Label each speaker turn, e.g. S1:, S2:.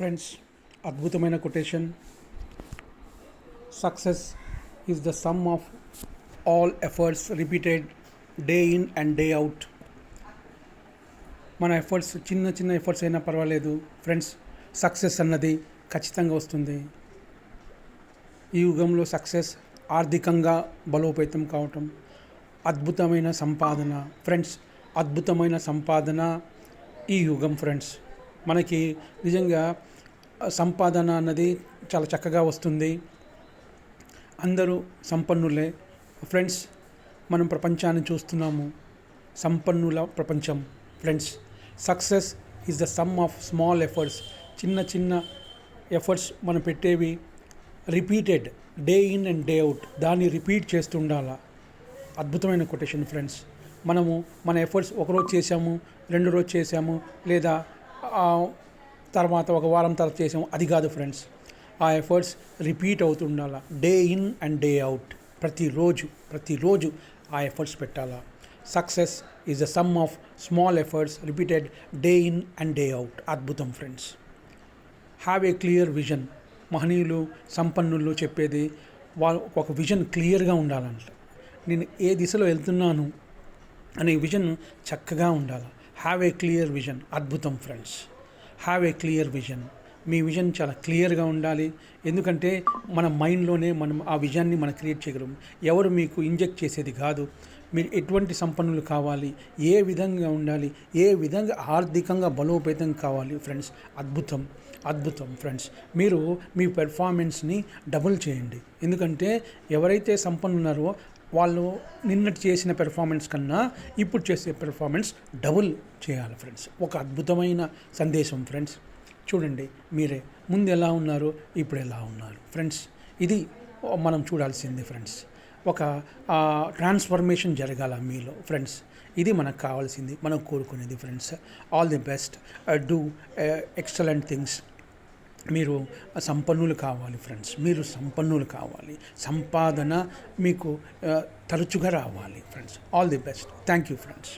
S1: Friends, అద్భుతమైన quotation. Success is the sum of all efforts repeated day in and day out. మన efforts చిన్న చిన్న efforts అయినా పర్వాలేదు ఫ్రెండ్స్, సక్సెస్ అన్నది ఖచ్చితంగా వస్తుంది. ఈ యుగంలో సక్సెస్ ఆర్థికంగా బలోపేతం కావటం, అద్భుతమైన సంపాదన ఫ్రెండ్స్, అద్భుతమైన సంపాదన ఈ యుగం ఫ్రెండ్స్. మనకి నిజంగా సంపాదన అన్నది చాలా చక్కగా వస్తుంది. అందరూ సంపన్నులే ఫ్రెండ్స్. మనం ప్రపంచాన్ని చూస్తున్నాము, సంపన్నుల ప్రపంచం friends. Success is the sum of small efforts. చిన్న చిన్న ఎఫర్ట్స్ మనం పెట్టేవి repeated day in and day out, దాన్ని రిపీట్ చేస్తుండాల. అద్భుతమైన కొటేషన్ ఫ్రెండ్స్. మనము మన ఎఫర్ట్స్ ఒకరోజు చేసాము, రెండు రోజు చేసాము, లేదా తర్వాత ఒక వారం తర్వాత చేసాము, అది కాదు ఫ్రెండ్స్. ఆ ఎఫర్ట్స్ రిపీట్ అవుతుండాల day in and day out. ప్రతిరోజు ఆ ఎఫర్ట్స్ పెట్టాలా. Success is the sum of small efforts repeated day in and day out. అద్భుతం friends. Have a clear vision. మహనీయులు, సంపన్నులు చెప్పేది వాళ్ళు ఒక విజన్ క్లియర్గా ఉండాలంట. నేను ఏ దిశలో వెళ్తున్నాను అనే విజన్ చక్కగా ఉండాలి. Have a clear vision. అద్భుతం friends. Have a clear vision. మీ విజన్ చాలా క్లియర్గా ఉండాలి. ఎందుకంటే మన మైండ్లోనే మనం ఆ విజన్ని మనం క్రియేట్ చేయగలం. ఎవరు మీకు ఇంజెక్ట్ చేసేది కాదు. మీరు ఎటువంటి సంపన్నులు కావాలి, ఏ విధంగా ఉండాలి, ఏ విధంగా ఆర్థికంగా బలోపేతం కావాలి ఫ్రెండ్స్. అద్భుతం ఫ్రెండ్స్. మీరు మీ పెర్ఫార్మెన్స్ని డబుల్ చేయండి. ఎందుకంటే ఎవరైతే సంపన్నున్నారో వాళ్ళు నిన్నటి చేసిన పెర్ఫార్మెన్స్ కన్నా ఇప్పుడు చేసే పెర్ఫార్మెన్స్ డబుల్ చేయాలి ఫ్రెండ్స్. ఒక అద్భుతమైన సందేశం ఫ్రెండ్స్. చూడండి, మీరే ముందు ఎలా ఉన్నారు, ఇప్పుడు ఎలా ఉన్నారు ఫ్రెండ్స్. ఇది మనం చూడాల్సింది ఫ్రెండ్స్. ఒక ట్రాన్స్ఫర్మేషన్ జరగాల మీలో ఫ్రెండ్స్. ఇది మనకు కావాల్సింది, మనం కోరుకునేది friends. All the best. Do excellent things. మీరు సంపన్నులు కావాలి ఫ్రెండ్స్. మీరు సంపన్నులు కావాలి. సంపాదన మీకు తరచుగా రావాలి friends. All the best. Thank you friends.